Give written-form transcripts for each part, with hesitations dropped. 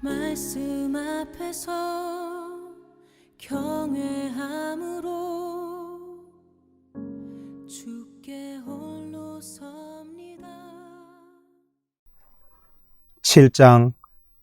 말씀 앞에서 경외함으로 주께 홀로 섭니다. 7장.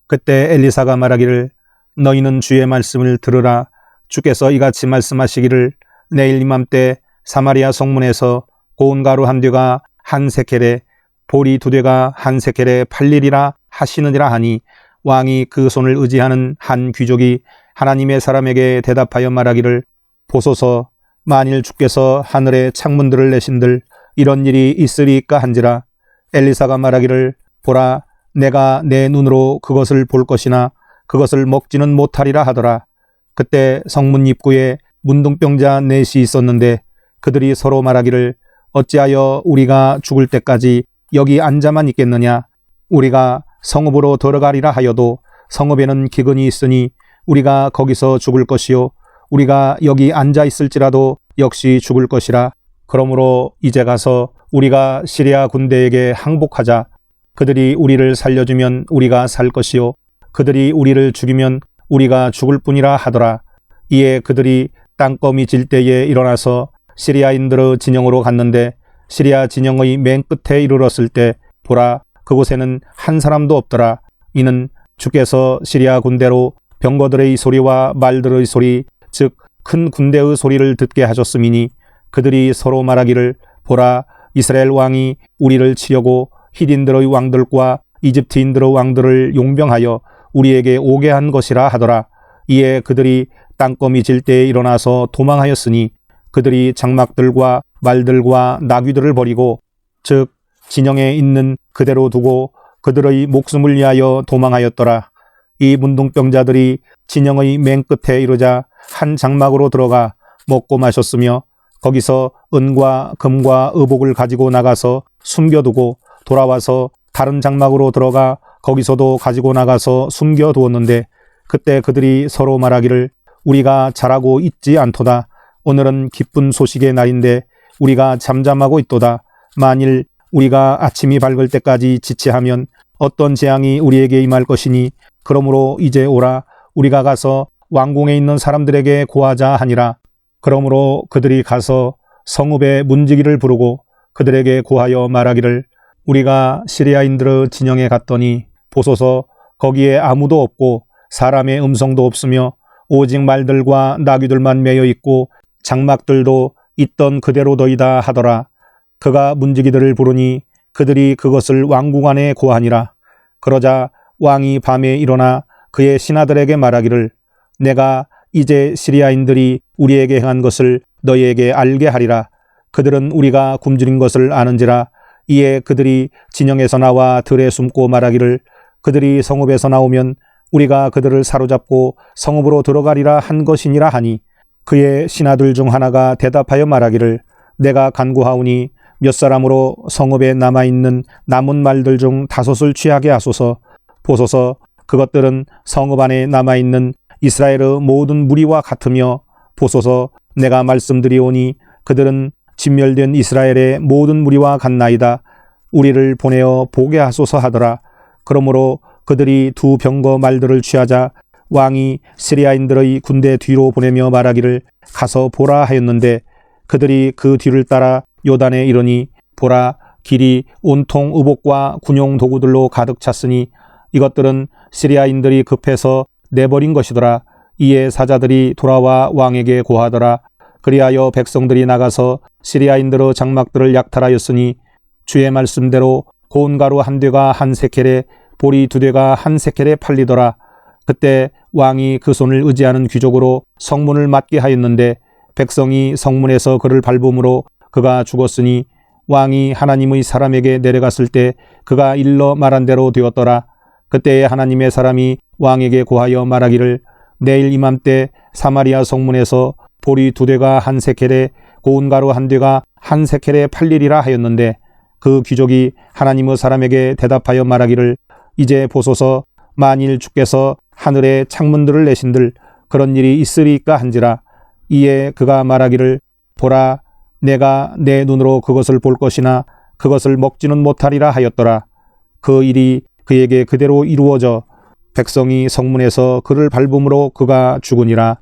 그때 엘리사가 말하기를 너희는 주의 말씀을 들으라. 주께서 이같이 말씀하시기를 내일 이맘때 사마리아 성문에서 고운 가루 한 되가 한 세켈에 보리 두 되가 한 세켈에 팔리리라 하시느니라 하니 왕이 그 손을 의지하는 한 귀족이 하나님의 사람에게 대답하여 말하기를 보소서 만일 주께서 하늘의 창문들을 내신들 이런 일이 있으리까 한지라. 엘리사가 말하기를 보라 내가 내 눈으로 그것을 볼 것이나 그것을 먹지는 못하리라 하더라. 그때 성문 입구에 문둥병자 넷이 있었는데 그들이 서로 말하기를 어찌하여 우리가 죽을 때까지 여기 앉아만 있겠느냐. 우리가 성읍으로 들어가리라 하여도 성읍에는 기근이 있으니 우리가 거기서 죽을 것이요 우리가 여기 앉아 있을지라도 역시 죽을 것이라. 그러므로 이제 가서 우리가 시리아 군대에게 항복하자. 그들이 우리를 살려주면 우리가 살 것이요 그들이 우리를 죽이면 우리가 죽을 뿐이라 하더라. 이에 그들이 땅거미 질 때에 일어나서 시리아인들의 진영으로 갔는데 시리아 진영의 맨 끝에 이르렀을 때 보라 그곳에는 한 사람도 없더라. 이는 주께서 시리아 군대로 병거들의 소리와 말들의 소리 즉 큰 군대의 소리를 듣게 하셨음이니 그들이 서로 말하기를 보라 이스라엘 왕이 우리를 치려고 히딘들의 왕들과 이집트인들의 왕들을 용병하여 우리에게 오게 한 것이라 하더라. 이에 그들이 땅거미 질 때에 일어나서 도망하였으니 그들이 장막들과 말들과 나귀들을 버리고 즉 진영에 있는 그대로 두고 그들의 목숨을 위하여 도망하였더라. 이 문둥병자들이 진영의 맨 끝에 이르자 한 장막으로 들어가 먹고 마셨으며 거기서 은과 금과 의복을 가지고 나가서 숨겨두고 돌아와서 다른 장막으로 들어가 거기서도 가지고 나가서 숨겨두었는데 그때 그들이 서로 말하기를 우리가 잘하고 있지 않도다. 오늘은 기쁜 소식의 날인데 우리가 잠잠하고 있도다. 만일 우리가 아침이 밝을 때까지 지체하면 어떤 재앙이 우리에게 임할 것이니 그러므로 이제 오라 우리가 가서 왕궁에 있는 사람들에게 고하자 하니라. 그러므로 그들이 가서 성읍의 문지기를 부르고 그들에게 고하여 말하기를 우리가 시리아인들의 진영에 갔더니 보소서 거기에 아무도 없고 사람의 음성도 없으며 오직 말들과 나귀들만 매여 있고 장막들도 있던 그대로더이다 하더라. 그가 문지기들을 부르니 그들이 그것을 왕궁 안에 고하니라. 그러자 왕이 밤에 일어나 그의 신하들에게 말하기를 내가 이제 시리아인들이 우리에게 행한 것을 너희에게 알게 하리라. 그들은 우리가 굶주린 것을 아는지라. 이에 그들이 진영에서 나와 들에 숨고 말하기를 그들이 성읍에서 나오면 우리가 그들을 사로잡고 성읍으로 들어가리라 한 것이니라 하니 그의 신하들 중 하나가 대답하여 말하기를 내가 간구하오니 몇 사람으로 성읍에 남아있는 남은 말들 중 5을 취하게 하소서. 보소서 그것들은 성읍 안에 남아있는 이스라엘의 모든 무리와 같으며 보소서 내가 말씀드리오니 그들은 진멸된 이스라엘의 모든 무리와 같나이다. 우리를 보내어 보게 하소서 하더라. 그러므로 그들이 2 병거 말들을 취하자 왕이 시리아인들의 군대 뒤로 보내며 말하기를 가서 보라 하였는데 그들이 그 뒤를 따라 요단에 이르니 보라 길이 온통 의복과 군용 도구들로 가득 찼으니 이것들은 시리아인들이 급해서 내버린 것이더라. 이에 사자들이 돌아와 왕에게 고하더라. 그리하여 백성들이 나가서 시리아인들의 장막들을 약탈하였으니 주의 말씀대로 고운 가루 한 되가 한 세켈에 보리 2되가 한 세켈에 팔리더라. 그때 왕이 그 손을 의지하는 귀족으로 성문을 맞게 하였는데 백성이 성문에서 그를 밟음으로 그가 죽었으니 왕이 하나님의 사람에게 내려갔을 때 그가 일러 말한 대로 되었더라. 그때에 하나님의 사람이 왕에게 고하여 말하기를 내일 이맘때 사마리아 성문에서 보리 2되가 한 세켈에 고운 가루 한 되가 한 세켈에 팔리리라 하였는데 그 귀족이 하나님의 사람에게 대답하여 말하기를 이제 보소서 만일 주께서 하늘의 창문들을 내신들 그런 일이 있으리까 한지라. 이에 그가 말하기를 보라 내가 내 눈으로 그것을 볼 것이나 그것을 먹지는 못하리라 하였더라. 그 일이 그에게 그대로 이루어져 백성이 성문에서 그를 밟음으로 그가 죽으니라.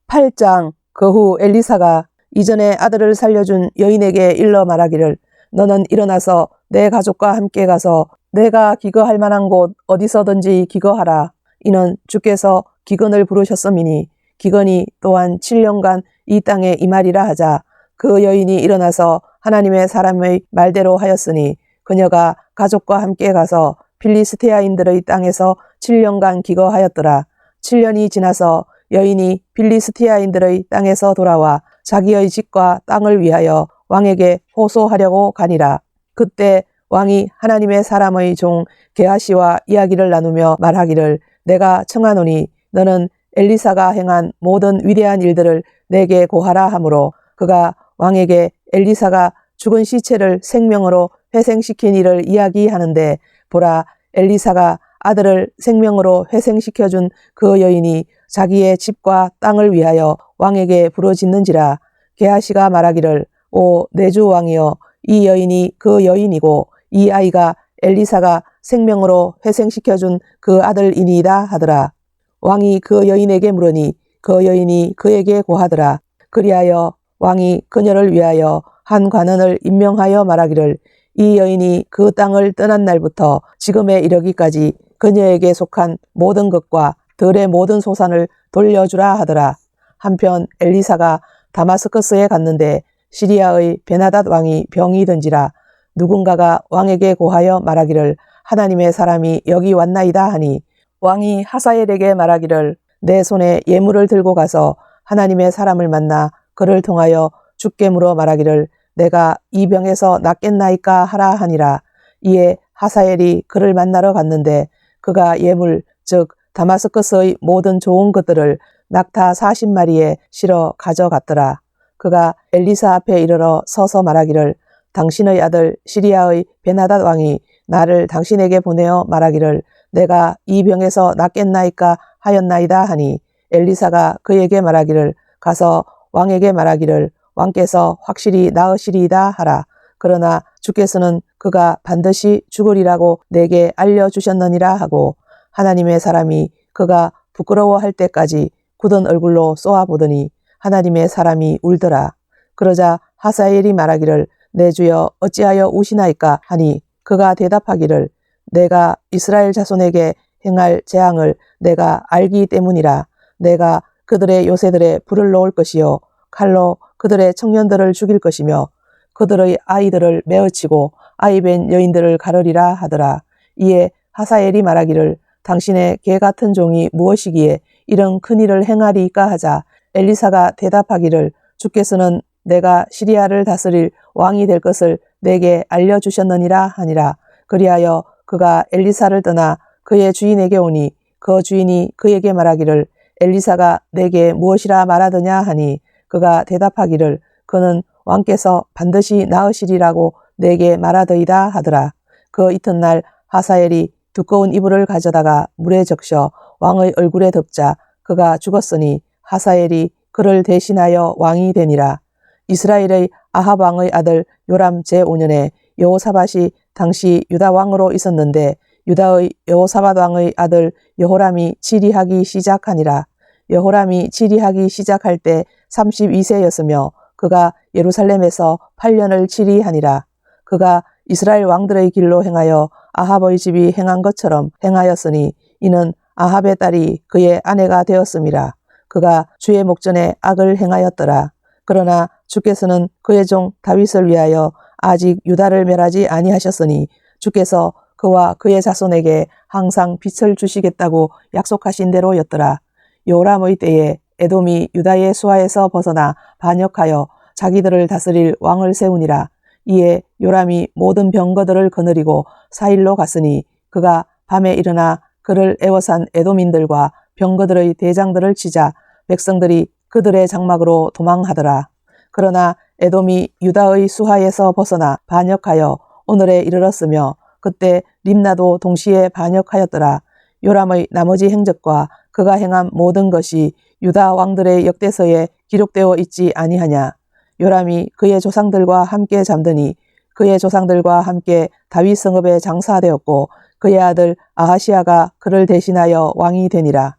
8장. 그 후 엘리사가 이전에 아들을 살려준 여인에게 일러 말하기를 너는 일어나서 내 가족과 함께 가서 내가 기거할 만한 곳 어디서든지 기거하라. 이는 주께서 기근을 부르셨음이니 기근이 또한 7년간 이 땅에 임하리라 하자 그 여인이 일어나서 하나님의 사람의 말대로 하였으니 그녀가 가족과 함께 가서 필리스티아인들의 땅에서 7년간 기거하였더라. 7년이 지나서 여인이 필리스티아인들의 땅에서 돌아와 자기의 집과 땅을 위하여 왕에게 호소하려고 가니라. 그때 왕이 하나님의 사람의 종 게하시와 이야기를 나누며 말하기를 내가 청하노니 너는 엘리사가 행한 모든 위대한 일들을 내게 고하라 하므로 그가 왕에게 엘리사가 죽은 시체를 생명으로 회생시킨 일을 이야기하는데 보라 엘리사가 아들을 생명으로 회생시켜준 그 여인이 자기의 집과 땅을 위하여 왕에게 부르짖는지라. 게하시가 말하기를 오 내 주 왕이여 이 여인이 그 여인이고 이 아이가 엘리사가 생명으로 회생시켜준 그 아들이니이다 하더라. 왕이 그 여인에게 물으니 그 여인이 그에게 고하더라. 그리하여 왕이 그녀를 위하여 한 관원을 임명하여 말하기를 이 여인이 그 땅을 떠난 날부터 지금에 이르기까지 그녀에게 속한 모든 것과 들의 모든 소산을 돌려주라 하더라. 한편 엘리사가 다마스커스에 갔는데 시리아의 베나닷 왕이 병이 든지라. 누군가가 왕에게 고하여 말하기를 하나님의 사람이 여기 왔나이다 하니 왕이 하사엘에게 말하기를 내 손에 예물을 들고 가서 하나님의 사람을 만나 그를 통하여 주께 물어 말하기를 내가 이 병에서 낫겠나이까 하라 하니라. 이에 하사엘이 그를 만나러 갔는데 그가 예물 즉 다마스커스의 모든 좋은 것들을 낙타 40마리에 실어 가져갔더라. 그가 엘리사 앞에 이르러 서서 말하기를 당신의 아들 시리아의 베나닷 왕이 나를 당신에게 보내어 말하기를 내가 이 병에서 낫겠나이까 하였나이다 하니 엘리사가 그에게 말하기를 가서 왕에게 말하기를 왕께서 확실히 나으시리이다 하라. 그러나 주께서는 그가 반드시 죽으리라고 내게 알려주셨느니라 하고 하나님의 사람이 그가 부끄러워할 때까지 굳은 얼굴로 쏘아보더니 하나님의 사람이 울더라. 그러자 하사엘이 말하기를 내 주여 어찌하여 우시나이까 하니 그가 대답하기를 내가 이스라엘 자손에게 행할 재앙을 내가 알기 때문이라. 내가 그들의 요새들에 불을 놓을 것이요 칼로 그들의 청년들을 죽일 것이며 그들의 아이들을 메어치고 아이벤 여인들을 가르리라 하더라. 이에 하사엘이 말하기를 당신의 개 같은 종이 무엇이기에 이런 큰일을 행하리이까 하자 엘리사가 대답하기를 주께서는 내가 시리아를 다스릴 왕이 될 것을 내게 알려주셨느니라 하니라. 그리하여 그가 엘리사를 떠나 그의 주인에게 오니 그 주인이 그에게 말하기를 엘리사가 내게 무엇이라 말하더냐 하니 그가 대답하기를 그는 왕께서 반드시 나으시리라고 내게 말하더이다 하더라. 그 이튿날 하사엘이 두꺼운 이불을 가져다가 물에 적셔 왕의 얼굴에 덮자 그가 죽었으니 하사엘이 그를 대신하여 왕이 되니라. 이스라엘의 아합 왕의 아들 요람 제5년에 여호사밧이 당시 유다 왕으로 있었는데 유다의 여호사밧 왕의 아들 여호람이 치리하기 시작하니라. 여호람이 치리하기 시작할 때 32세였으며 그가 예루살렘에서 8년을 치리하니라. 그가 이스라엘 왕들의 길로 행하여 아합의 집이 행한 것처럼 행하였으니 이는 아합의 딸이 그의 아내가 되었음이라. 그가 주의 목전에 악을 행하였더라. 그러나 주께서는 그의 종 다윗을 위하여 아직 유다를 멸하지 아니하셨으니 주께서 그와 그의 자손에게 항상 빛을 주시겠다고 약속하신 대로였더라. 요람의 때에 에돔이 유다의 수하에서 벗어나 반역하여 자기들을 다스릴 왕을 세우니라. 이에 요람이 모든 병거들을 거느리고 사일로 갔으니 그가 밤에 일어나 그를 애워싼 에돔인들과 병거들의 대장들을 치자 백성들이 그들의 장막으로 도망하더라. 그러나 에돔이 유다의 수하에서 벗어나 반역하여 오늘에 이르렀으며 그때 림나도 동시에 반역하였더라. 요람의 나머지 행적과 그가 행한 모든 것이 유다 왕들의 역대서에 기록되어 있지 아니하냐. 요람이 그의 조상들과 함께 잠드니 그의 조상들과 함께 다윗 성읍에 장사되었고 그의 아들 아하시아가 그를 대신하여 왕이 되니라.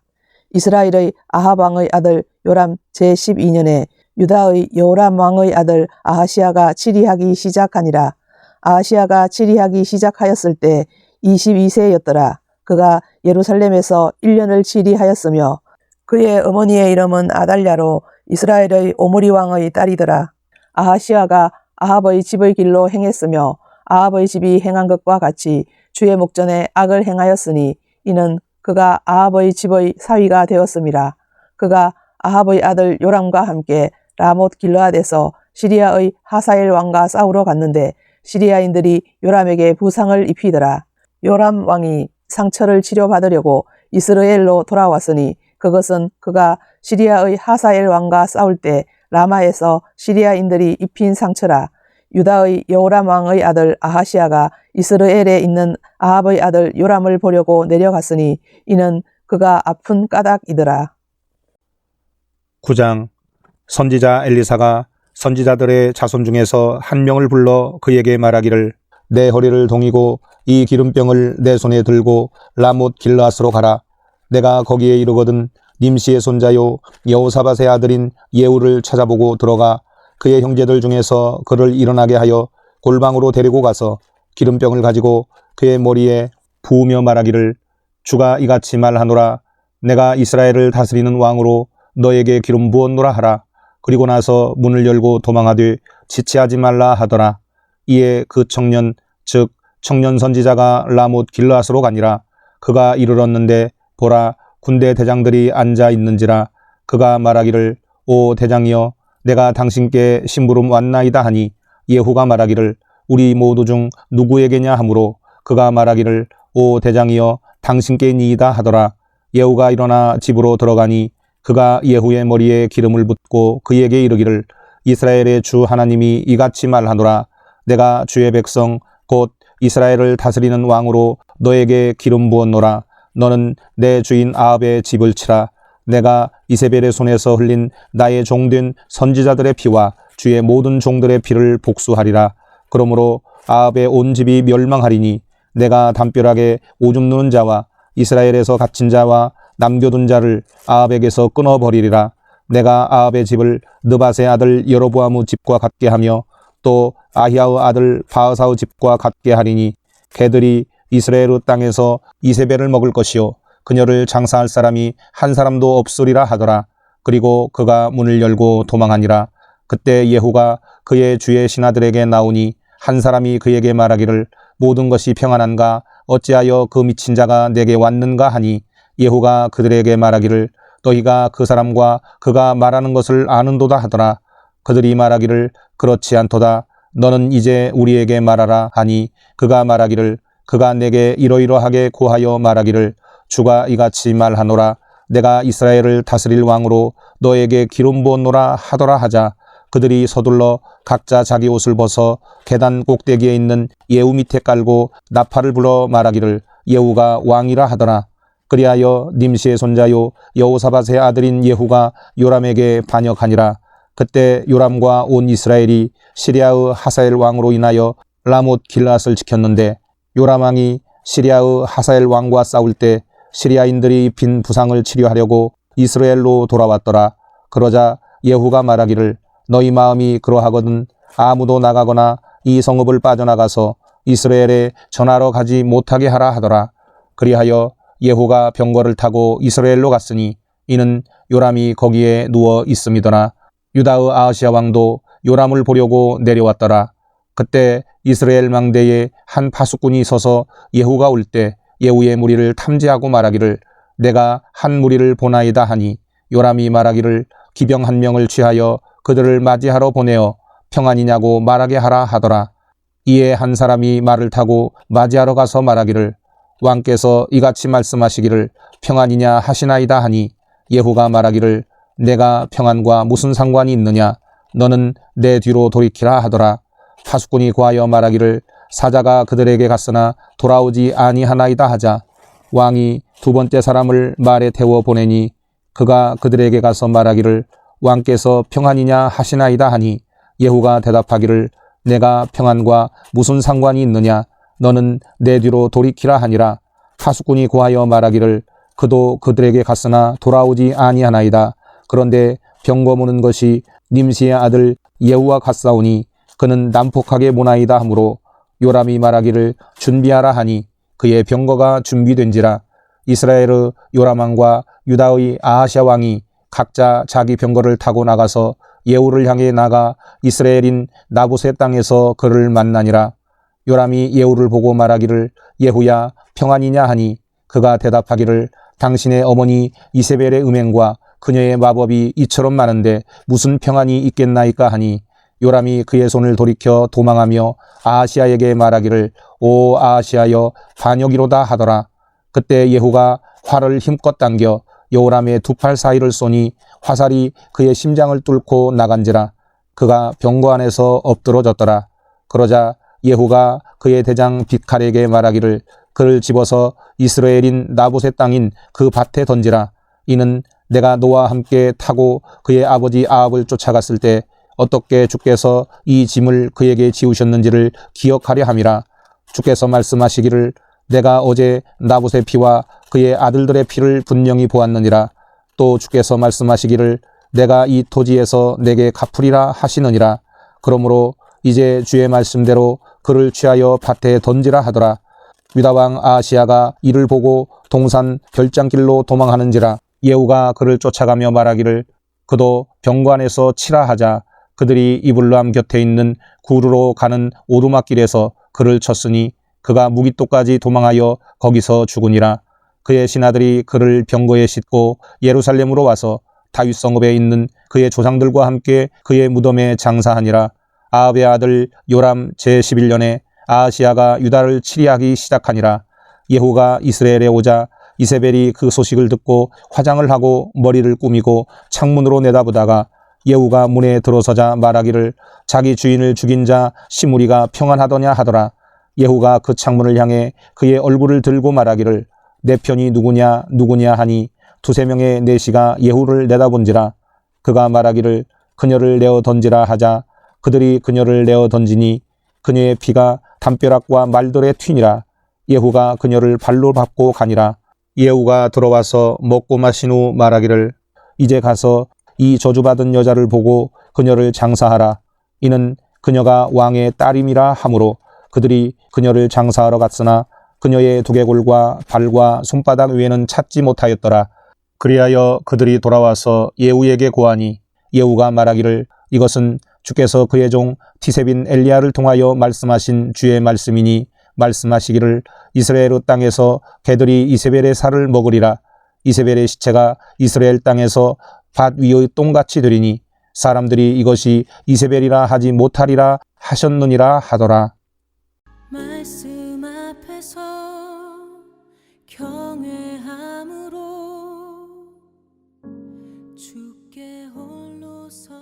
이스라엘의 아합 왕의 아들 요람 제12년에 유다의 여호람 왕의 아들 아하시아가 치리하기 시작하니라. 아하시아가 치리하기 시작하였을 때 22세였더라. 그가 예루살렘에서 1년을 치리하였으며 그의 어머니의 이름은 아달랴로 이스라엘의 오므리 왕의 딸이더라. 아하시아가 아합의 집의 길로 행했으며 아합의 집이 행한 것과 같이 주의 목전에 악을 행하였으니 이는 그가 아합의 집의 사위가 되었음이라. 그가 아합의 아들 요람과 함께 라못 길르앗에서 시리아의 하사엘 왕과 싸우러 갔는데 시리아인들이 요람에게 부상을 입히더라. 요람 왕이 상처를 치료받으려고 이스라엘로 돌아왔으니 그것은 그가 시리아의 하사엘 왕과 싸울 때 라마에서 시리아인들이 입힌 상처라. 유다의 여호람 왕의 아들 아하시아가 이스라엘에 있는 아합의 아들 요람을 보려고 내려갔으니 이는 그가 아픈 까닭이더라. 9장. 선지자 엘리사가 선지자들의 자손 중에서 한 명을 불러 그에게 말하기를 내 허리를 동이고 이 기름병을 내 손에 들고 라못 길르앗으로 가라. 내가 거기에 이르거든 님시의 손자요 여호사밧의 아들인 예후를 찾아보고 들어가 그의 형제들 중에서 그를 일어나게 하여 골방으로 데리고 가서 기름병을 가지고 그의 머리에 부으며 말하기를 주가 이같이 말하노라. 내가 이스라엘을 다스리는 왕으로 너에게 기름 부었노라 하라. 그리고 나서 문을 열고 도망하되 지체하지 말라 하더라. 이에 그 청년 즉 청년 선지자가 라못 길르앗으로 가니라. 그가 이르렀는데 보라 군대 대장들이 앉아 있는지라. 그가 말하기를 오 대장이여 내가 당신께 심부름 왔나이다 하니 예후가 말하기를 우리 모두 중 누구에게냐 하므로 그가 말하기를 오 대장이여 당신께니이다 하더라. 예후가 일어나 집으로 들어가니 그가 예후의 머리에 기름을 붓고 그에게 이르기를 이스라엘의 주 하나님이 이같이 말하노라. 내가 주의 백성 곧 이스라엘을 다스리는 왕으로 너에게 기름 부었노라. 너는 내 주인 아합의 집을 치라. 내가 이세벨의 손에서 흘린 나의 종된 선지자들의 피와 주의 모든 종들의 피를 복수하리라. 그러므로 아합의 온 집이 멸망하리니 내가 담벼락에 오줌 누는 자와 이스라엘에서 갇힌 자와 남겨둔 자를 아합에게서 끊어버리리라. 내가 아합의 집을 느밧의 아들 여로보암의 집과 같게 하며 또 아히야의 아들 바하사의 집과 같게 하리니 개들이 이스라엘의 땅에서 이세벨을 먹을 것이요 그녀를 장사할 사람이 한 사람도 없으리라 하더라. 그리고 그가 문을 열고 도망하니라. 그때 예후가 그의 주의 신하들에게 나오니 한 사람이 그에게 말하기를 모든 것이 평안한가 어찌하여 그 미친 자가 내게 왔는가 하니 예후가 그들에게 말하기를 너희가 그 사람과 그가 말하는 것을 아는도다 하더라. 그들이 말하기를 그렇지 않도다. 너는 이제 우리에게 말하라 하니 그가 말하기를 그가 내게 이러이러하게 고하여 말하기를 주가 이같이 말하노라. 내가 이스라엘을 다스릴 왕으로 너에게 기름 부었노라 하더라 하자 그들이 서둘러 각자 자기 옷을 벗어 계단 꼭대기에 있는 예후 밑에 깔고 나팔을 불어 말하기를 예후가 왕이라 하더라. 그리하여 님시의 손자요 여호사밧의 아들인 예후가 요람에게 반역하니라. 그때 요람과 온 이스라엘이 시리아의 하사엘 왕으로 인하여 라못 길르앗을 지켰는데 요람 왕이 시리아의 하사엘 왕과 싸울 때 시리아인들이 빈 부상을 치료하려고 이스라엘로 돌아왔더라. 그러자 예후가 말하기를 너희 마음이 그러하거든 아무도 나가거나 이 성읍을 빠져나가서 이스라엘에 전하러 가지 못하게 하라 하더라. 그리하여 예후가 병거를 타고 이스라엘로 갔으니 이는 요람이 거기에 누워 있음이더라. 유다의 아하시아 왕도 요람을 보려고 내려왔더라. 그때 이스라엘 망대에 한 파수꾼이 서서 예후가 올 때 예후의 무리를 탐지하고 말하기를 내가 한 무리를 보나이다 하니 요람이 말하기를 기병 한 명을 취하여 그들을 맞이하러 보내어 평안이냐고 말하게 하라 하더라. 이에 한 사람이 말을 타고 맞이하러 가서 말하기를 왕께서 이같이 말씀하시기를 평안이냐 하시나이다 하니 예후가 말하기를 내가 평안과 무슨 상관이 있느냐 너는 내 뒤로 돌이키라 하더라. 파수꾼이 고하여 말하기를 사자가 그들에게 갔으나 돌아오지 아니하나이다 하자 왕이 두 번째 사람을 말에 태워 보내니 그가 그들에게 가서 말하기를 왕께서 평안이냐 하시나이다 하니 예후가 대답하기를 내가 평안과 무슨 상관이 있느냐 너는 내 뒤로 돌이키라 하니라. 파수꾼이 고하여 말하기를 그도 그들에게 갔으나 돌아오지 아니하나이다. 그런데 병거 무는 것이 님시의 아들 예후와 같사오니 그는 난폭하게 무나이다 하므로 요람이 말하기를 준비하라 하니 그의 병거가 준비된지라. 이스라엘의 요람 왕과 유다의 아하시아 왕이 각자 자기 병거를 타고 나가서 예후를 향해 나가 이스라엘인 나봇의 땅에서 그를 만나니라. 요람이 예후를 보고 말하기를 예후야 평안이냐 하니 그가 대답하기를 당신의 어머니 이세벨의 음행과 그녀의 마법이 이처럼 많은데 무슨 평안이 있겠나이까 하니 요람이 그의 손을 돌이켜 도망하며 아하시아에게 말하기를 오 아하시아여 반역이로다 하더라. 그때 예후가 활을 힘껏 당겨 여호람의 두 팔 사이를 쏘니 화살이 그의 심장을 뚫고 나간지라. 그가 병거 안에서 엎드러졌더라. 그러자 예후가 그의 대장 빗칼에게 말하기를 그를 집어서 이스라엘인 나봇의 땅인 그 밭에 던지라. 이는 내가 너와 함께 타고 그의 아버지 아합을 쫓아갔을 때 어떻게 주께서 이 짐을 그에게 지우셨는지를 기억하려 함이라. 주께서 말씀하시기를 내가 어제 나봇의 피와 그의 아들들의 피를 분명히 보았느니라. 또 주께서 말씀하시기를 내가 이 토지에서 내게 갚으리라 하시느니라. 그러므로 이제 주의 말씀대로 그를 취하여 밭에 던지라 하더라. 유다왕 아하시아가 이를 보고 동산 별장길로 도망하는지라. 예후가 그를 쫓아가며 말하기를 그도 병거 안에서 치라 하자. 그들이 이블람 곁에 있는 구르로 가는 오두막길에서 그를 쳤으니 그가 무기토까지 도망하여 거기서 죽으니라. 그의 신하들이 그를 병거에 싣고 예루살렘으로 와서 다윗 성읍에 있는 그의 조상들과 함께 그의 무덤에 장사하니라. 아합의 아들 요람 제11년에 아하시아가 유다를 치리하기 시작하니라. 예후가 이스라엘에 오자 이세벨이 그 소식을 듣고 화장을 하고 머리를 꾸미고 창문으로 내다보다가 예후가 문에 들어서자 말하기를 자기 주인을 죽인 자 시므리가 평안하더냐 하더라. 예후가 그 창문을 향해 그의 얼굴을 들고 말하기를 내 편이 누구냐 누구냐 하니 두세 명의 내시가 예후를 내다본지라. 그가 말하기를 그녀를 내어 던지라 하자 그들이 그녀를 내어 던지니 그녀의 피가 담벼락과 말들에 튀니라. 예후가 그녀를 발로 밟고 가니라. 예후가 들어와서 먹고 마신 후 말하기를 이제 가서 이 저주받은 여자를 보고 그녀를 장사하라. 이는 그녀가 왕의 딸임이라 하므로 그들이 그녀를 장사하러 갔으나 그녀의 두개골과 발과 손바닥 위에는 찾지 못하였더라. 그리하여 그들이 돌아와서 예후에게 고하니 예후가 말하기를 이것은 주께서 그의 종 티세빈 엘리야를 통하여 말씀하신 주의 말씀이니 말씀하시기를 이스라엘의 땅에서 개들이 이세벨의 살을 먹으리라. 이세벨의 시체가 이스라엘 땅에서 밭 위의 똥같이 되리니 사람들이 이것이 이세벨이라 하지 못하리라 하셨느니라 하더라. 말씀 앞에서 경외함으로 주께 홀로 서